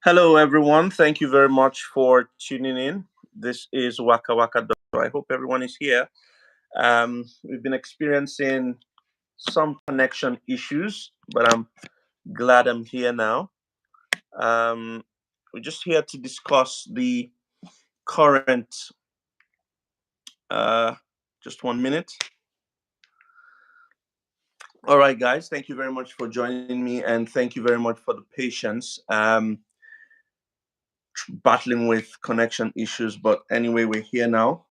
Hello, everyone. Thank you very much for tuning in. This is Waka Waka Doctor. I hope everyone is here. We've been experiencing some connection issues, but I'm glad I'm here now. Um, we're just here to discuss the current. Uh, just 1 minute. All right, guys. Thank you very much for joining me, and thank you very much for the patience. Battling with connection issues, but anyway, we're here now.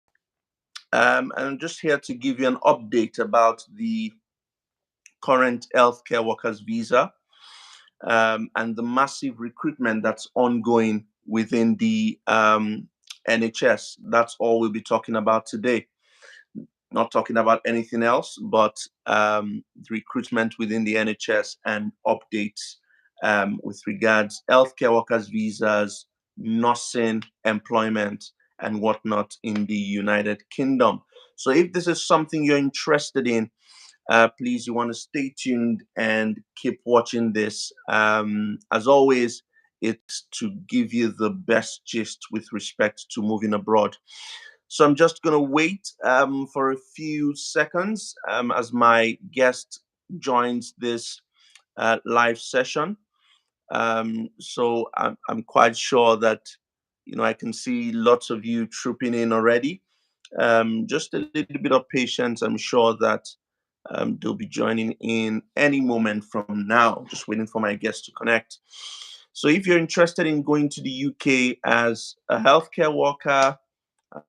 And I'm just here to give you an update about the current healthcare workers visa and the massive recruitment that's ongoing within the NHS. That's all we'll be talking about today. Not talking about anything else, but the recruitment within the NHS and updates with regards healthcare workers visas, nursing, employment, and whatnot in the United Kingdom. So if this is something you're interested in, please, you want to stay tuned and keep watching this. As always, it's to give you the best gist with respect to moving abroad. So I'm just going to wait for a few seconds as my guest joins this live session. So I'm quite sure that, I can see lots of you trooping in already. Just a little bit of patience. I'm sure that they'll be joining in any moment from now. Just waiting for my guests to connect. So if you're interested in going to the UK as a healthcare worker,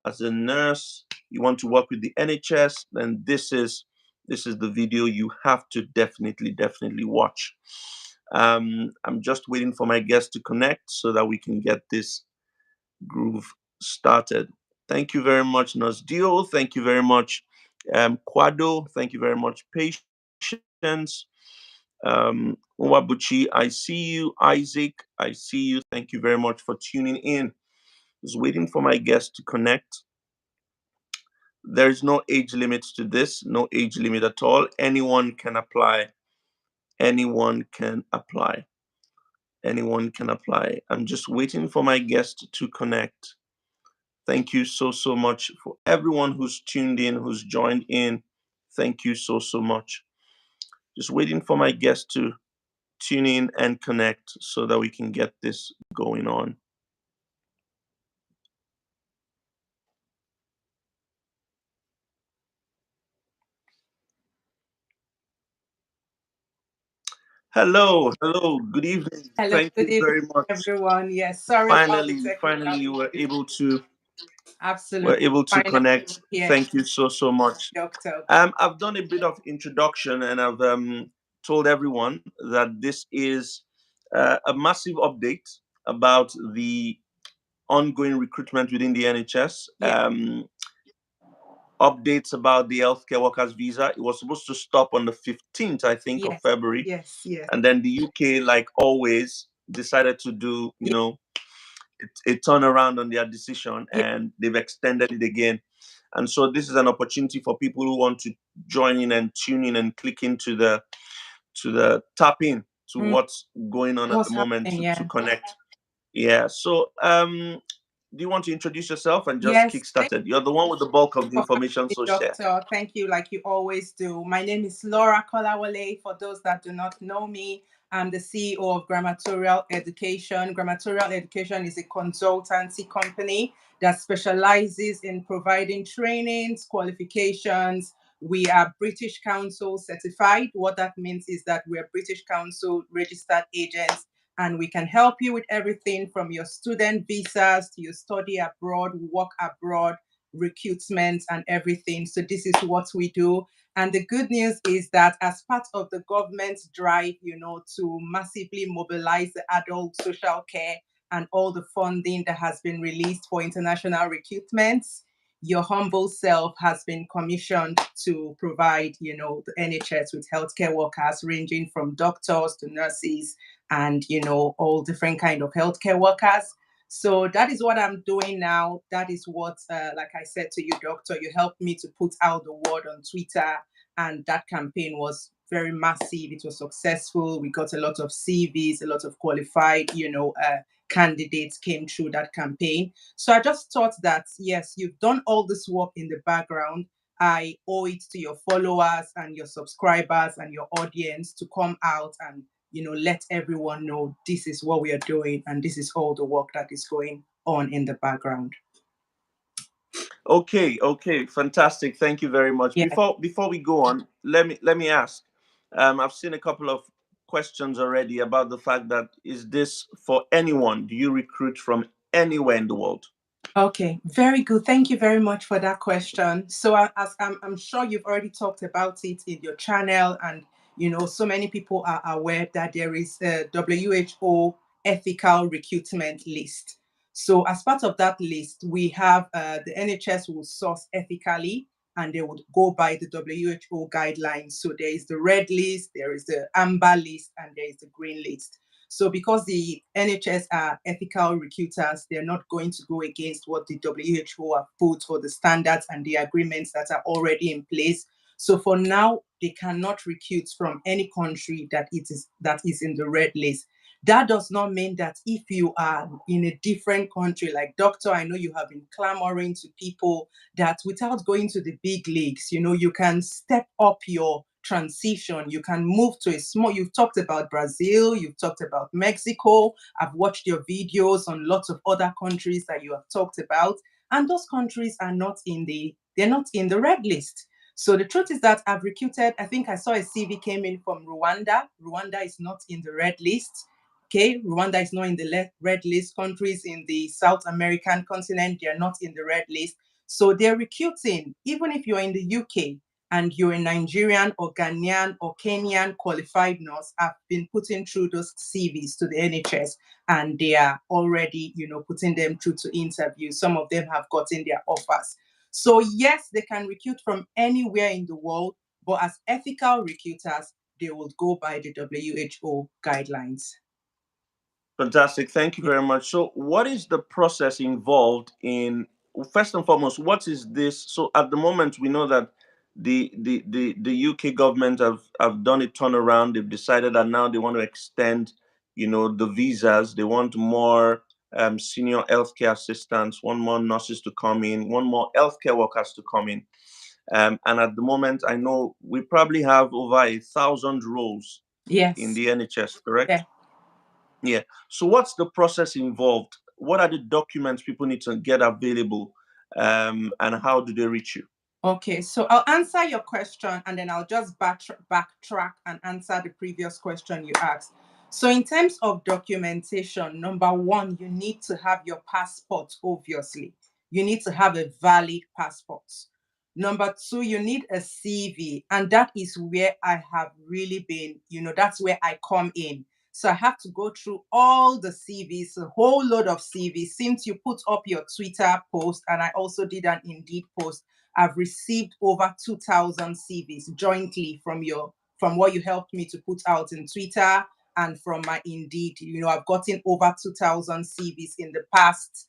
as a nurse, you want to work with the NHS, then this is the video you have to definitely watch. I'm just waiting for my guests to connect so that we can get this groove started. Thank you very much, Nosdio. Thank you very much, Quado. Thank you very much, Patience. Wabuchi, I see you. Isaac, I see you. Thank you very much for tuning in. Just waiting for my guests to connect. There's no age limit to this, no age limit at all. Anyone can apply. Anyone can apply. Anyone can apply. I'm just waiting for my guest to connect. Thank you so much for everyone who's tuned in, who's joined in. Thank you so much. Just waiting for my guest to tune in and connect so that we can get this going on. Hello, good evening. Hello, Thank good you evening, very much. everyone. Yes, sorry about the Finally, technical you were issues. able to Absolutely. Finally, connect. here, Thank you so much. doctor. I've done a bit of introduction and I've told everyone that this is a massive update about the ongoing recruitment within the NHS. Yeah, Updates about the healthcare workers visa. It was supposed to stop on the 15th, I think, of yes, February. yes. And then the UK, like always, decided to do, Yeah, a turnaround on their decision, yeah. and they've extended it again. And so this is an opportunity for people who want to join in and tune in and click into the tap in to Mm, what's going on at the what's moment happening? to Yeah. connect. Yeah. So do you want to introduce yourself and just Yes, kick thank started? You're the one with the bulk of the you for information, having me, so share. doctor. Thank you, like you always do. My name is Laura Kolawole. For those that do not know me, I'm the CEO of Grammatorial Education. Grammatorial Education is a consultancy company that specializes in providing trainings, qualifications. We are British Council certified. What that means is that we're British Council registered agents, and we can help you with everything from your student visas to your study abroad, work abroad, recruitment, and everything. So this is what we do. And the good news is that as part of the government's drive, to massively mobilize the adult social care and all the funding that has been released for international recruitments, your humble self has been commissioned to provide, the NHS with healthcare workers ranging from doctors to nurses and, all different kind of healthcare workers. So that is what I'm doing now. That is what, like I said to you, doctor, you helped me to put out the word on Twitter, and that campaign was very massive. It was successful. We got a lot of CVs, a lot of qualified, candidates came through that campaign. So I just thought that, yes, you've done all this work in the background. I owe it to your followers and your subscribers and your audience to come out and, let everyone know this is what we are doing and this is all the work that is going on in the background. Okay, fantastic. Thank you very much. Yeah. Before we go on, let me ask. I've seen a couple of questions already about the fact that is this for anyone? Do you recruit from anywhere in the world? Okay, very good. Thank you very much for that question. So, as I'm sure you've already talked about it in your channel, and so many people are aware that there is a WHO ethical recruitment list. So, as part of that list, we have the NHS will source ethically, and they would go by the WHO guidelines. So, there is the red list, there is the amber list, and there is the green list. So because the NHS are ethical recruiters, they're not going to go against what the WHO have put or the standards and the agreements that are already in place. So for now, they cannot recruit from any country that is in the red list. That does not mean that if you are in a different country, like doctor, I know you have been clamoring to people that without going to the big leagues, you can step up your transition. You can move to you've talked about Brazil, you've talked about Mexico. I've watched your videos on lots of other countries that you have talked about. And those countries are they're not in the red list. So the truth is that I've recruited, I think I saw a CV came in from Rwanda. Rwanda is not in the red list. Okay, Rwanda is not in the red list. Countries in the South American continent, they're not in the red list. So they're recruiting, even if you're in the UK, and you're a Nigerian or Ghanaian or Kenyan qualified nurse, have been putting through those CVs to the NHS, and they are already, putting them through to interviews. Some of them have gotten their offers. So yes, they can recruit from anywhere in the world, but as ethical recruiters, they will go by the WHO guidelines. Fantastic. Thank you Yeah. very much. So, what is the process involved in, first and foremost, what is this? So, at the moment, we know that the UK government have done a turnaround. They've decided that now they want to extend, the visas. They want more senior healthcare assistants, want more nurses to come in, want more healthcare workers to come in. And at the moment, I know we probably have over 1,000 roles in Yes. the NHS, correct? Yeah. Yeah. So what's the process involved? What are the documents people need to get available? And how do they reach you? Okay, so I'll answer your question and then I'll just backtrack and answer the previous question you asked. So, in terms of documentation, number one, you need to have your passport, obviously. You need to have a valid passport. Number two, you need a CV, and that is where I have really been, that's where I come in. So I have to go through all the CVs, a whole load of CVs. Since you put up your Twitter post, and I also did an Indeed post, I've received over 2,000 CVs jointly from what you helped me to put out in Twitter and from my Indeed. I've gotten over 2,000 CVs in the past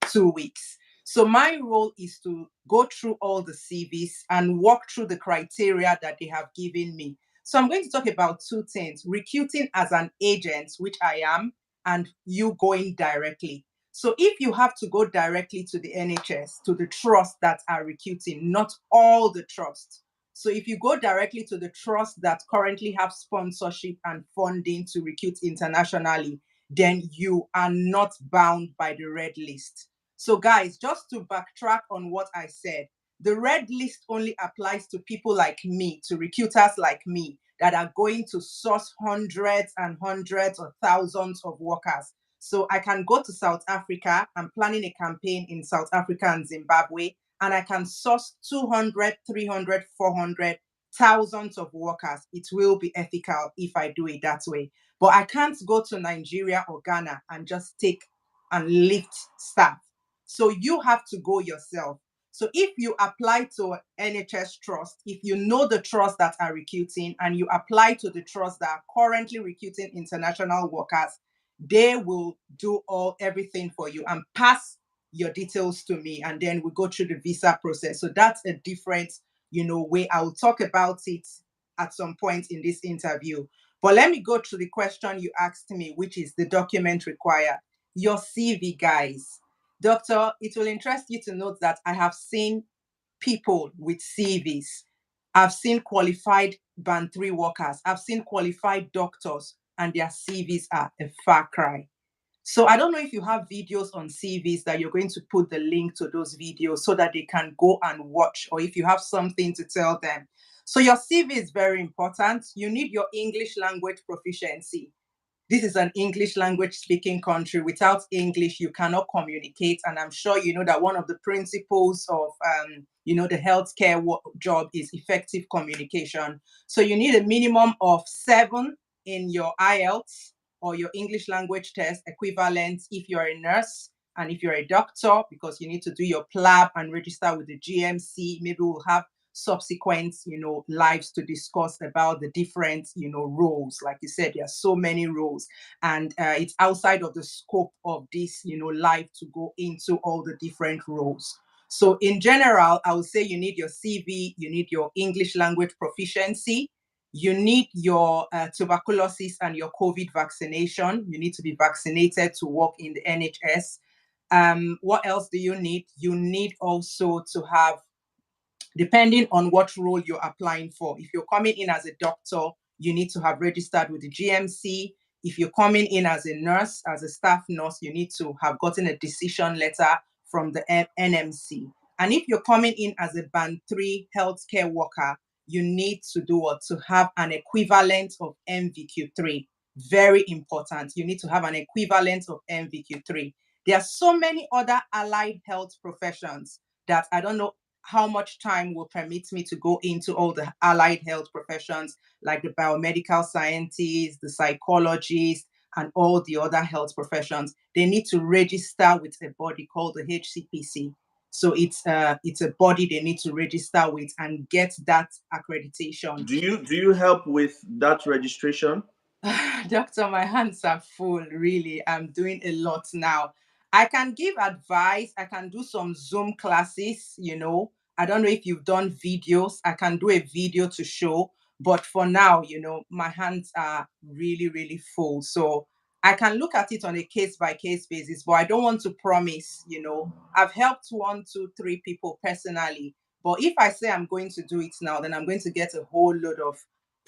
2 weeks. So my role is to go through all the CVs and walk through the criteria that they have given me. So I'm going to talk about two things: recruiting as an agent, which I am, and you going directly. So if you have to go directly to the NHS, to the trust that are recruiting, not all the trusts. So if you go directly to the trust that currently have sponsorship and funding to recruit internationally, then you are not bound by the red list. So, guys, just to backtrack on what I said, the red list only applies to people like me, to recruiters like me, that are going to source hundreds and hundreds or thousands of workers. So I can go to South Africa. I'm planning a campaign in South Africa and Zimbabwe, and I can source 200, 300, 400 thousands of workers. It will be ethical if I do it that way. But I can't go to Nigeria or Ghana and just take and lift staff. So you have to go yourself. So if you apply to NHS trust, if you know the trust that are recruiting and you apply to the trust that are currently recruiting international workers, they will do everything for you and pass your details to me, and then we go through the visa process. So that's a different, way. I will talk about it at some point in this interview. But let me go through the question you asked me, which is the document required. Your CV, guys. Doctor, it will interest you to note that I have seen people with CVs. I've seen qualified band 3 workers. I've seen qualified doctors, and their CVs are a far cry. So I don't know if you have videos on CVs that you're going to put the link to those videos so that they can go and watch, or if you have something to tell them. So your CV is very important. You need your English language proficiency. This is an English language speaking country. Without English, you cannot communicate. And I'm sure you know that one of the principles of, the healthcare job is effective communication. So you need a minimum of 7 in your IELTS or your English language test equivalent if you're a nurse and if you're a doctor, because you need to do your PLAB and register with the GMC. Maybe we'll have subsequent lives to discuss about the different roles. Like you said, there are so many roles, and it's outside of the scope of this life to go into all the different roles. So in general, I would say you need your CV, you need your English language proficiency, you need your tuberculosis and your COVID vaccination. You need to be vaccinated to work in the NHS. What else do you need? You need also to have, depending on what role you're applying for. If you're coming in as a doctor, you need to have registered with the GMC. If you're coming in as a nurse, as a staff nurse, you need to have gotten a decision letter from the NMC. And if you're coming in as a band 3 healthcare worker, you need to do what? To have an equivalent of MVQ3. Very important. You need to have an equivalent of MVQ3. There are so many other allied health professions that I don't know how much time will permit me to go into all the allied health professions, like the biomedical scientists, the psychologists, and all the other health professions. They need to register with a body called the HCPC. So it's a body they need to register with and get that accreditation. Do you help with that registration? Doctor, my hands are full, really. I'm doing a lot now. I can give advice. I can do some Zoom classes. I don't know if you've done videos. I can do a video to show. But for now, my hands are really, really full. So I can look at it on a case by case basis, but I don't want to promise. I've helped 1, 2, 3 people personally. But if I say I'm going to do it now, then I'm going to get a whole load of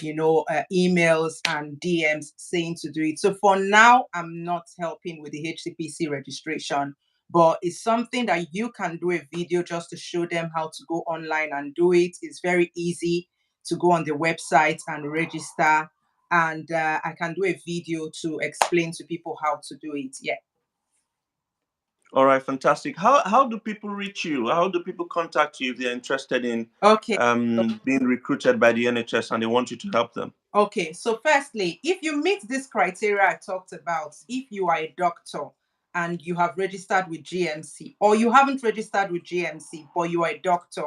emails and DMs saying to do it. So for now, I'm not helping with the HCPC registration, but it's something that you can do a video just to show them how to go online and do it. It's very easy to go on the website and register. And I can do a video to explain to people how to do it. Yeah. All right, fantastic. How do people reach you? How do people contact you if they're interested in Okay. being recruited by the NHS and they want you to help them? Okay, so firstly, if you meet this criteria I talked about, if you are a doctor and you have registered with GMC, or you haven't registered with GMC, but you are a doctor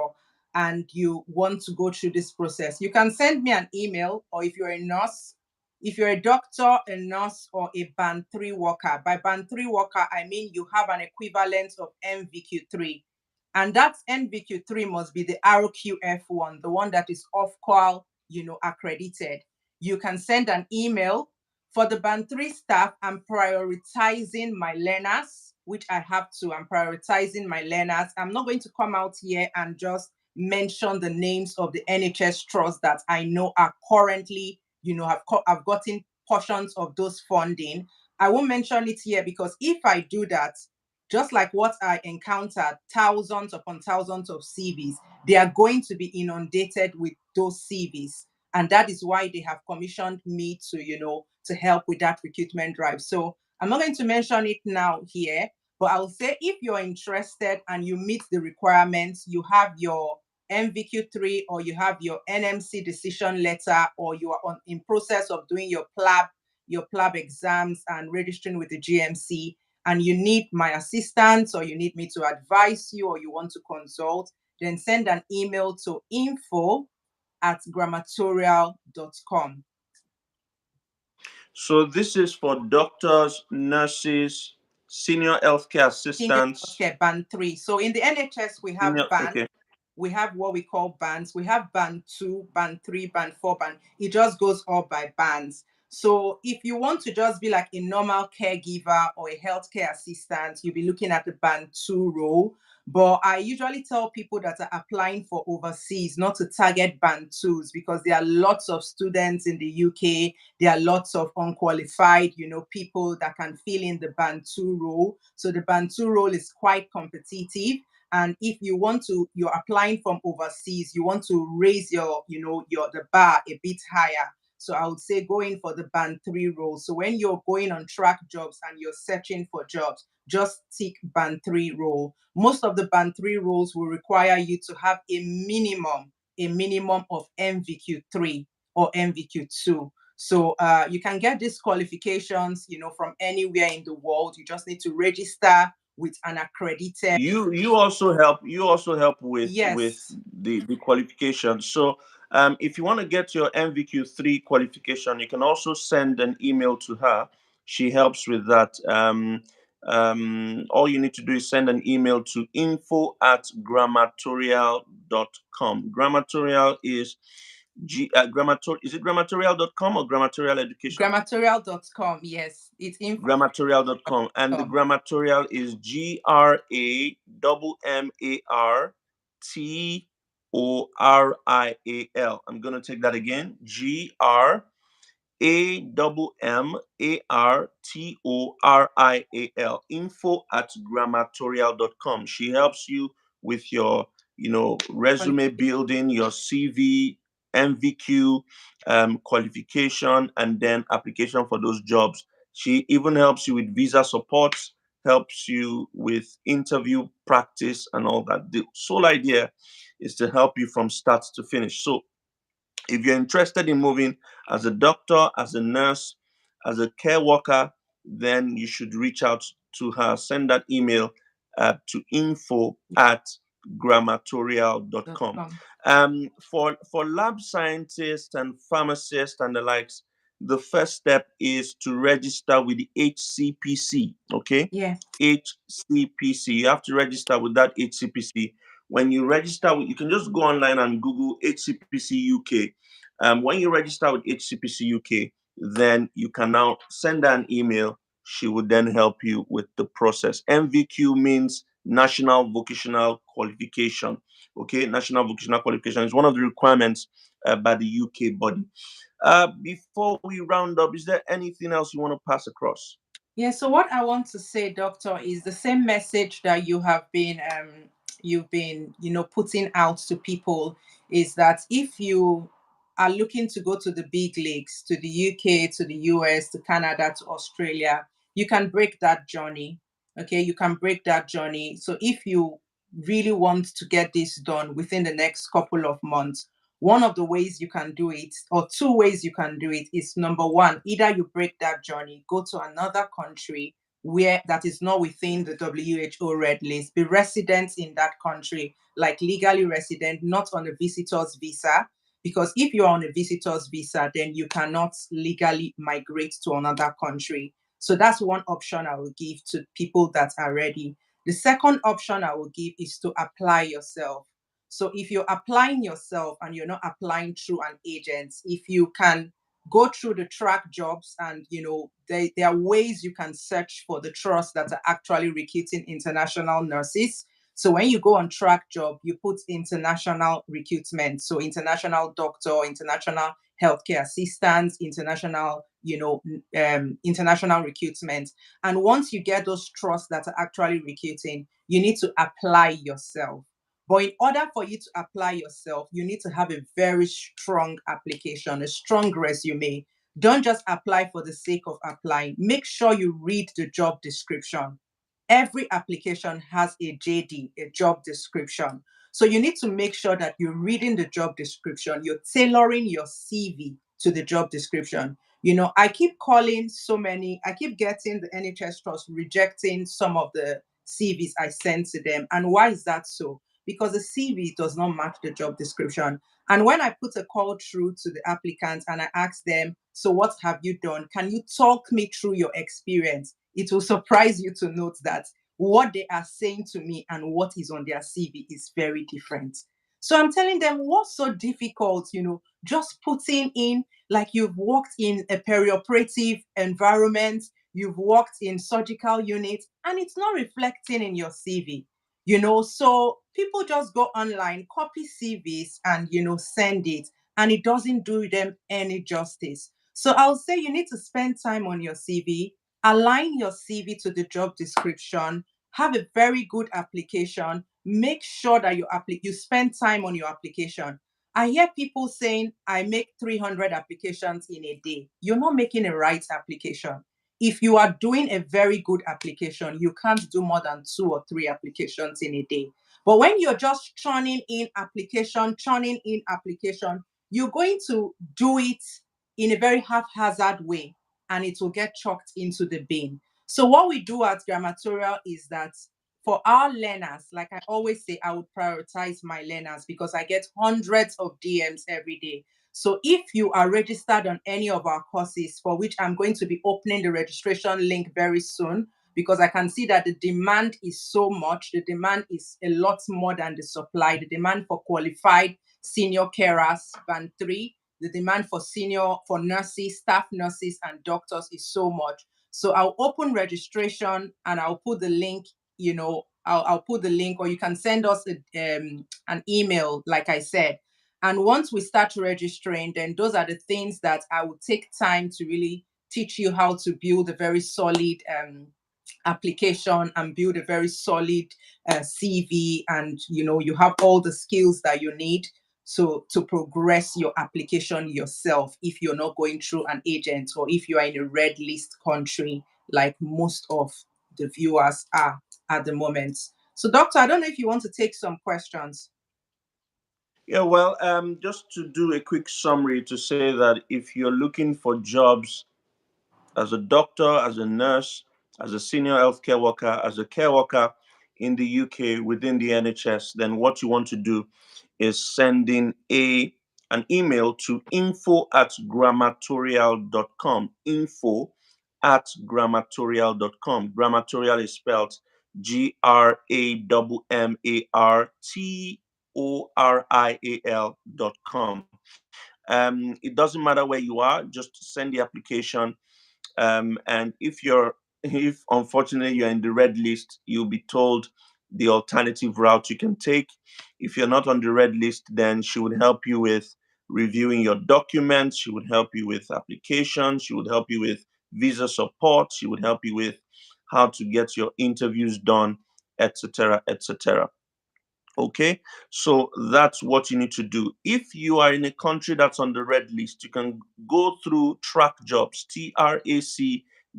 and you want to go through this process, you can send me an email. Or if you're a nurse, if you're a doctor, a nurse, or a band 3 worker, by band 3 worker, I mean you have an equivalent of MVQ3. And that NVQ3 must be the RQF1, the one that is off-call, accredited. You can send an email. For the band 3 staff, I'm prioritizing my learners, which I have to. I'm prioritizing my learners. I'm not going to come out here and just mention the names of the NHS trusts that I know are currently, have gotten portions of those funding. I won't mention it here because if I do that, just like what I encountered, thousands upon thousands of CVs, they are going to be inundated with those CVs. And that is why they have commissioned me to help with that recruitment drive. So I'm not going to mention it now here, but I'll say if you're interested and you meet the requirements, you have your MVQ3 or you have your NMC decision letter, or you are in process of doing your PLAB exams and registering with the GMC, and you need my assistance, or you need me to advise you, or you want to consult, then send an email to info@grammatorial.com. So this is for doctors, nurses, senior healthcare Senior assistants. healthcare band 3. So in the NHS, we have Senior, band. okay. we have what we call bands. We have band 2, band 3, band 4, band. It just goes up by bands. So if you want to just be like a normal caregiver or a healthcare assistant, you'll be looking at the band 2 role. But I usually tell people that are applying for overseas not to target band 2s, because there are lots of students in the UK. There are lots of unqualified, people that can fill in the band 2 role. So the band 2 role is quite competitive. And if you're applying from overseas, you want to raise the bar a bit higher. So I would say go in for the band 3 role. So when you're going on track jobs and you're searching for jobs, just tick band 3 role. Most of the band 3 roles will require you to have a minimum of MVQ 3 or MVQ 2. So you can get these qualifications, from anywhere in the world. You just need to register with an accredited. You also help with Yes. the qualification. So if you want to get your MVQ3 qualification, you can also send an email to her. She helps with that. All you need to do is send an email to info@grammatorial.com. Grammatorial is is it grammatorial.com or grammatorial education? Grammatorial.com. Yes, it's Grammatorial.com, and the info.com. grammatorial is GRAMMARTORIAL. I'm going to take that again. GRAMMARTORIAL, info@grammatorial.com. She helps you with your resume building, your CV, MVQ, qualification, and then application for those jobs. She even helps you with visa support, helps you with interview practice and all that. The sole idea is to help you from start to finish. So if you're interested in moving as a doctor, as a nurse, as a care worker, then you should reach out to her. Send that email to info@grammatorial.com. For lab scientists and pharmacists and the likes, the first step is to register with the HCPC. Okay, Yeah. HCPC. You have to register with that HCPC. When you register, you can just go online and Google HCPC UK. When you register with HCPC UK, then you can now send her an email. She would then help you with the process. MVQ means National Vocational Qualification. Okay, National Vocational Qualification is one of the requirements by the UK body. Before we round up, is there anything else you want to pass across? Yeah, so what I want to say, doctor, is the same message that you've been putting out to people, is that if you are looking to go to the big leagues, to the UK, to the US, to Canada, to Australia, you can break that journey. Okay, you can break that journey. So if you really want to get this done within the next couple of months, one of the ways you can do it, or two ways you can do it, is number one, either you break that journey, go to another country where that is not within the WHO red list, be resident in that country, like legally resident, not on a visitor's visa. Because if you're on a visitor's visa, then you cannot legally migrate to another country. So that's one option I will give to people that are ready. The second option I will give is to apply yourself. So if you're applying yourself and you're not applying through an agent, if you can go through the track jobs, and there are ways you can search for the trusts that are actually recruiting international nurses. So when you go on track job, you put international recruitment, so international doctor, international healthcare assistants, international recruitment. And once you get those trusts that are actually recruiting, you need to apply yourself. But in order for you to apply yourself, you need to have a very strong application, a strong resume. Don't just apply for the sake of applying. Make sure you read the job description. Every application has a JD, a job description. So you need to make sure that you're reading the job description, you're tailoring your CV to the job description. I keep getting the NHS trust rejecting some of the CVs I send to them. And why is that so? Because the CV does not match the job description. And when I put a call through to the applicants and I ask them, so what have you done? Can you talk me through your experience? It will surprise you to note that what they are saying to me and what is on their CV is very different. So I'm telling them, what's so difficult, just putting in, like you've worked in a perioperative environment, you've worked in surgical units, and it's not reflecting in your CV. So people just go online, copy CVs, and send it, and it doesn't do them any justice. So I'll say you need to spend time on your CV, align your CV to the job description, have a very good application, make sure that you spend time on your application. I hear people saying, I make 300 applications in a day. You're not making a right application. If you are doing a very good application, you can't do more than 2 or 3 applications in a day. But when you're just churning in application, you're going to do it in a very haphazard way, and it will get chucked into the bin. So what we do at Grammatorial is that for our learners, like I always say, I would prioritize my learners because I get hundreds of DMs every day. So if you are registered on any of our courses, for which I'm going to be opening the registration link very soon, because I can see that the demand is so much. The demand is a lot more than the supply. The demand for qualified senior carers, band 3, the demand for nurses, staff nurses, and doctors is so much. So I'll open registration and I'll put the link, I'll put the link, or you can send us an email, like I said. And once we start registering, then those are the things that I will take time to really teach you how to build a very solid application and build a very solid CV. And, you have all the skills that you need to progress your application yourself if you're not going through an agent, or if you are in a red list country like most of the viewers are at the moment. So, Doctor, I don't know if you want to take some questions. Yeah, well, just to do a quick summary to say that if you're looking for jobs as a doctor, as a nurse, as a senior healthcare worker, as a care worker in the UK within the NHS, then what you want to do is send in an email to info@grammatorial.com. Info@grammatorial.com. Grammatorial is spelled GRAMMARTORIAL.com. It doesn't matter where you are, just send the application, and if unfortunately you're in the red list, you'll be told the alternative route you can take. If you're not on the red list, then she would help you with reviewing your documents, she would help you with applications, she would help you with visa support, she would help you with how to get your interviews done, etc., etc. Okay, so that's what you need to do. If you are in a country that's on the red list, you can go through track jobs,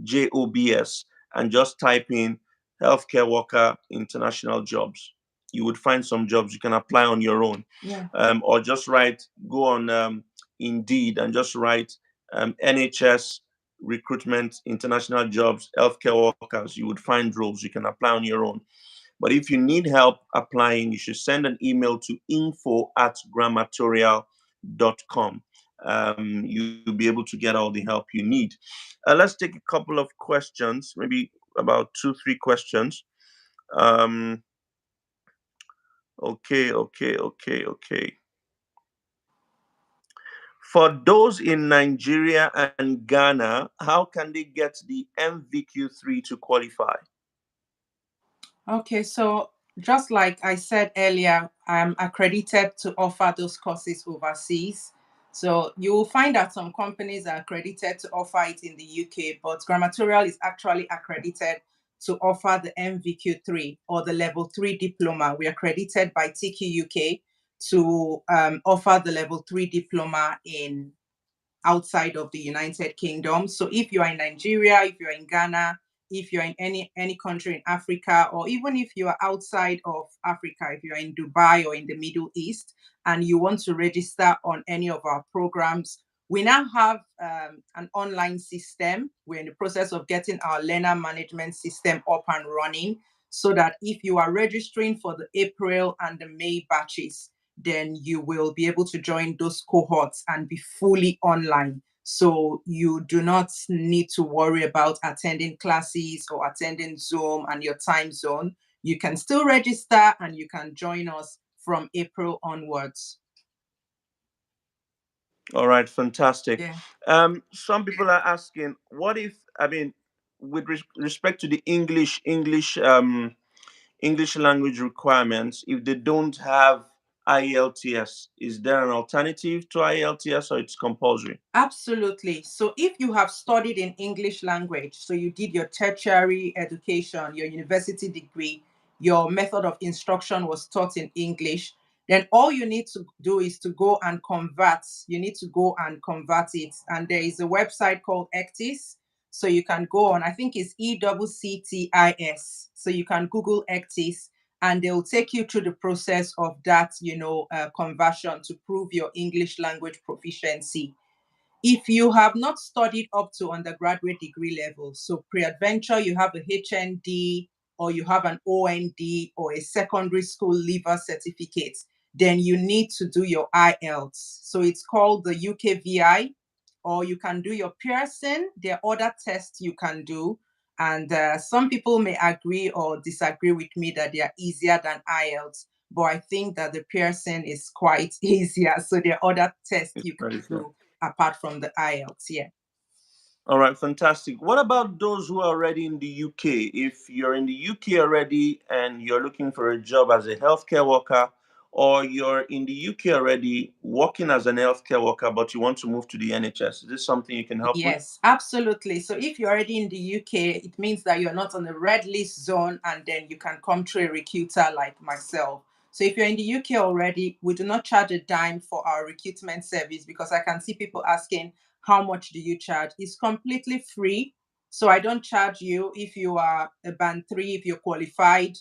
TRACJOBS, and just type in healthcare worker international jobs. You would find some jobs you can apply on your own. Yeah. Or just go on Indeed and just write NHS recruitment international jobs healthcare workers. You would find roles you can apply on your own. But if you need help applying, you should send an email to info@grammatorial.com. You'll be able to get all the help you need. Let's take a couple of questions, maybe about 2, 3 questions. Um, okay. For those in Nigeria and Ghana, how can they get the MVQ3 to qualify? Okay, so just like I said earlier, I'm accredited to offer those courses overseas. So you will find that some companies are accredited to offer it in the UK, but Grammatorial is actually accredited to offer the MVQ3 or the level 3 diploma. We are accredited by TQ UK to offer the level 3 diploma in outside of the United Kingdom. So if you are in Nigeria, if you're in Ghana, if you're in any country in Africa, or even if you are outside of Africa, if you're in Dubai or in the Middle East, and you want to register on any of our programs, we now have an online system. We're in the process of getting our learner management system up and running, so that if you are registering for the April and the May batches, then you will be able to join those cohorts and be fully online. So you do not need to worry about attending classes or attending Zoom and your time zone. You can still register and you can join us from April onwards. All right, fantastic. Yeah. Some people are asking, what if, I mean, with respect to the English language requirements, if they don't have IELTS, is there an alternative to IELTS or it's compulsory? Absolutely. So if you have studied in English language, so you did your tertiary education, your university degree, your method of instruction was taught in English, then all you need to do is to go and convert. You need to go and convert it. And there is a website called ECTIS. So you can go on, I think it's ECCTIS. So you can Google ECTIS and they'll take you through the process of that, conversion to prove your English language proficiency. If you have not studied up to undergraduate degree level, so pre-adventure, you have a HND or you have an OND or a secondary school leaver certificate, then you need to do your IELTS. So it's called the UKVI, or you can do your Pearson. There are other tests you can do. And some people may agree or disagree with me that they are easier than IELTS, but I think that the Pearson is quite easier. So there are other tests It's you can very fair. do apart from the IELTS. Yeah. All right, fantastic. What about those who are already in the UK? If you're in the UK already and you're looking for a job as a healthcare worker, or you're in the UK already working as an healthcare worker, but you want to move to the NHS, is this something you can help with? Yes, absolutely. So if you're already in the UK, it means that you're not on the red list zone and then you can come to a recruiter like myself. So if you're in the UK already, we do not charge a dime for our recruitment service because I can see people asking, how much do you charge? It's completely free. So I don't charge you if you are a band three, if you're qualified.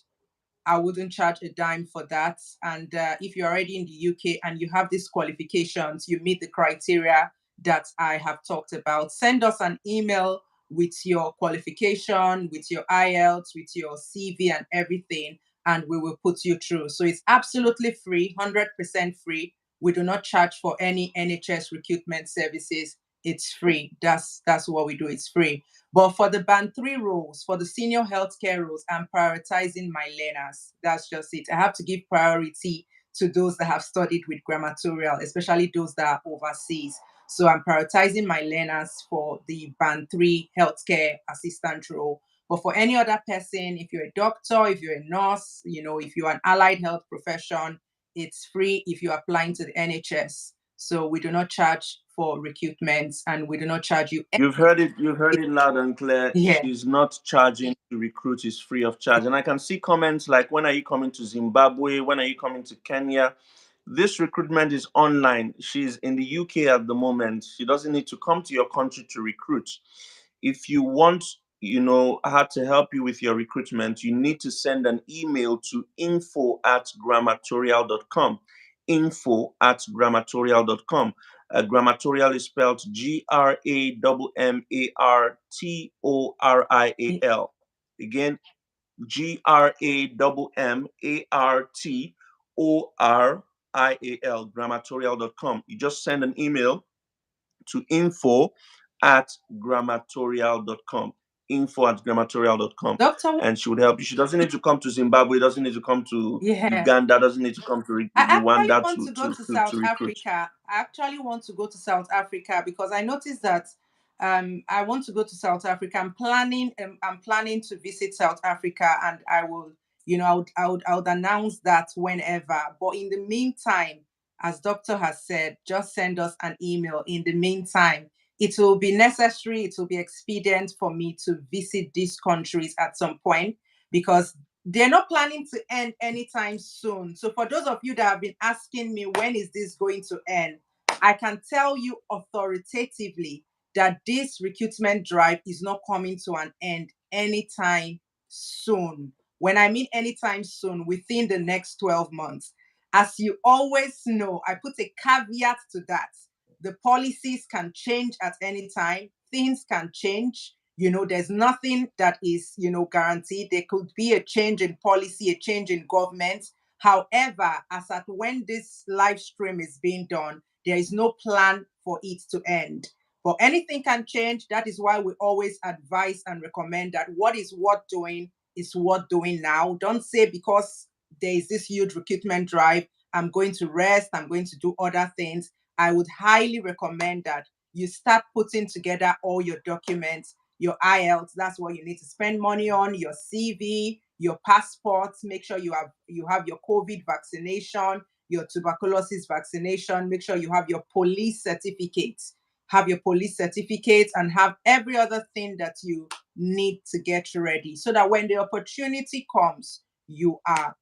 I wouldn't charge a dime for that. And if you're already in the UK and you have these qualifications, you meet the criteria that I have talked about, send us an email with your qualification, with your IELTS, with your CV and everything, and we will put you through. So it's absolutely free, 100% free. We do not charge for any NHS recruitment services. It's free. That's what we do. It's free. But for the band three roles, for the senior healthcare roles, I'm prioritizing my learners. That's just it. I have to give priority to those that have studied with grammatorial, especially those that are overseas. So I'm prioritizing my learners for the band three healthcare assistant role. But for any other person, if you're a doctor, if you're a nurse, if you're an allied health profession, it's free if you're applying to the NHS. So we do not charge for recruitment and we do not charge you. You've heard it loud and clear. Yeah. She's not charging to recruit, is free of charge. And I can see comments like, when are you coming to Zimbabwe? When are you coming to Kenya? This recruitment is online. She's in the UK at the moment. She doesn't need to come to your country to recruit. If you want, her to help you with your recruitment, you need to send an email to info@grammatorial.com. Info@grammatorial.com. Grammatorial is spelled GRAMMARTORIAL. Again, GRAMMARTORIAL, grammatorial.com. You just send an email to info@grammatorial.com. Info@grammatorial.com. Doctor, And she would help you. She doesn't need to come to Zimbabwe, doesn't need to come to yeah. Uganda, doesn't need to come to I actually Rwanda want to, to go to, to to, South to recruit. Africa. I actually want to go to South Africa because I noticed that I want to go to South Africa. I'm planning to visit South Africa and I will, I would announce that whenever. But in the meantime, as Doctor has said, just send us an email. In the meantime, it will be necessary, it will be expedient for me to visit these countries at some point because they're not planning to end anytime soon. So for those of you that have been asking me, when is this going to end? I can tell you authoritatively that this recruitment drive is not coming to an end anytime soon. When I mean anytime soon, within the next 12 months. As you always know, I put a caveat to that. The policies can change at any time, things can change. There's nothing that is, guaranteed. There could be a change in policy, a change in government. However, as at when this live stream is being done, there is no plan for it to end. But anything can change. That is why we always advise and recommend that what is worth doing is worth doing now. Don't say because there is this huge recruitment drive. I'm going to rest. I'm going to do other things. I would highly recommend that you start putting together all your documents, your IELTS, that's what you need to spend money on, your CV, your passports, make sure you have your COVID vaccination, your tuberculosis vaccination, make sure you have your police certificates, and have every other thing that you need to get ready so that when the opportunity comes, you are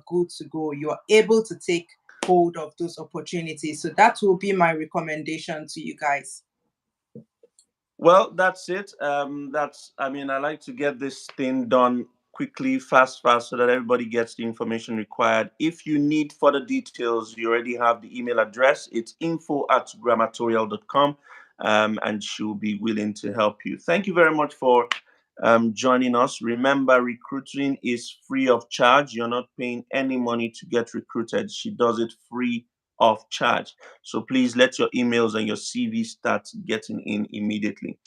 good to go. You are able to take hold of those opportunities. So that will be my recommendation to you guys. Well, that's it. I mean, I like to get this thing done quickly, fast, so that everybody gets the information required. If you need further details, you already have the email address. It's info@grammatorial.com, and she'll be willing to help you. Thank you very much for joining us. Remember, recruiting is free of charge. You're not paying any money to get recruited. She does it free of charge. So please let your emails and your CV start getting in immediately.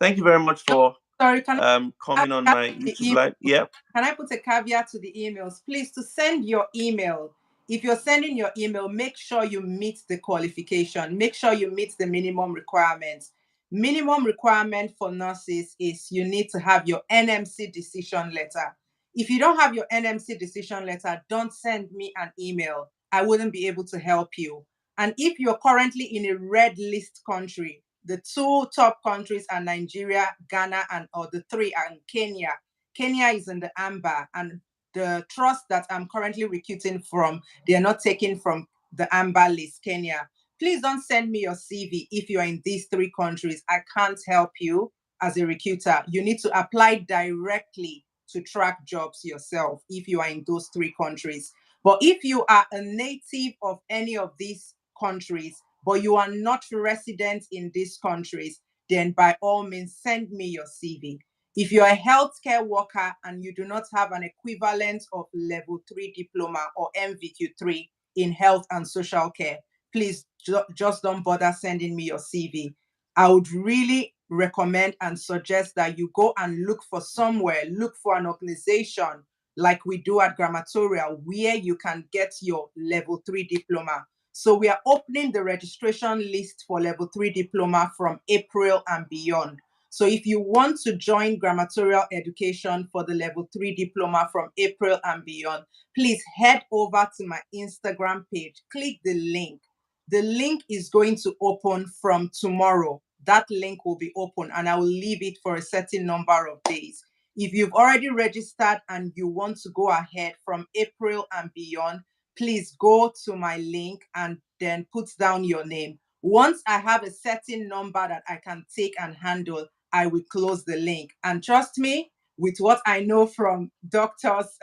Thank you very much for Sorry, can coming on my YouTube live. Yeah. Can I put a caveat to the emails? Please, to send your email, if you're sending your email, make sure you meet the qualification. Make sure you meet the minimum requirements. Minimum requirement for nurses is you need to have your NMC decision letter. If you don't have your NMC decision letter, don't send me an email. I wouldn't be able to help you. And if you're currently in a red list country, the two top countries are Nigeria, Ghana, or the three are Kenya. Kenya is in the amber, and the trust that I'm currently recruiting from, they are not taken from the amber list, Kenya. Please don't send me your CV if you're in these three countries. I can't help you as a recruiter. You need to apply directly to track jobs yourself if you are in those three countries. But if you are a native of any of these countries, but you are not resident in these countries, then by all means, send me your CV. If you're a healthcare worker and you do not have an equivalent of level 3 diploma or MVQ3 in health and social care, please just don't bother sending me your CV. I would really recommend and suggest that you go and look for an organization like we do at Grammatorial, where you can get your level 3 diploma. So we are opening the registration list for level 3 diploma from April and beyond. So if you want to join Grammatorial Education for the level 3 diploma from April and beyond, please head over to my Instagram page, click the link. The link is going to open from tomorrow. That link will be open and I will leave it for a certain number of days. If you've already registered and you want to go ahead from April and beyond, please go to my link and then put down your name. Once I have a certain number that I can take and handle, I will close the link. And trust me, with what I know from doctors'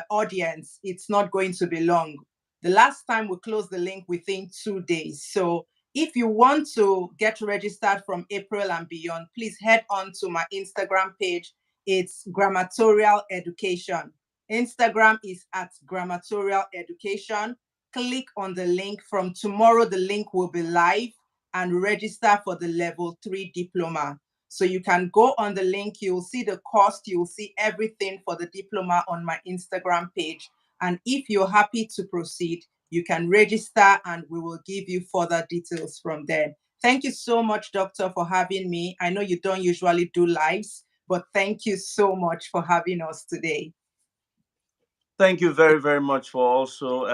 audience, it's not going to be long. The last time we closed the link within 2 days. So if you want to get registered from April and beyond, please head on to my Instagram page. It's Grammatorial Education. Instagram is at Grammatorial Education. Click on the link. From tomorrow, the link will be live, and register for the level 3 diploma. So you can go on the link, you'll see the cost, you'll see everything for the diploma on my Instagram page. And if you're happy to proceed, you can register and we will give you further details from there. Thank you so much, Doctor, for having me. I know you don't usually do lives, but thank you so much for having us today. Thank you very, very much for also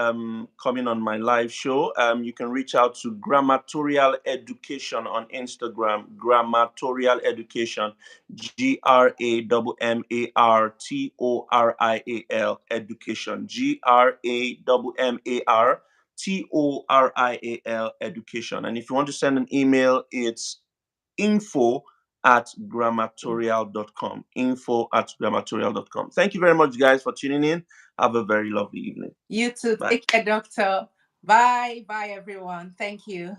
coming on my live show. You can reach out to Grammatorial Education on Instagram, Grammatorial Education, GRAMMARTORIAL Education, GRAMMARTORIAL Education. And if you want to send an email, it's info@grammatorial.com. Info@grammatorial.com. Thank you very much, guys, for tuning in. Have a very lovely evening. You too. Bye. Take care, Doctor. Bye. Bye, everyone. Thank you.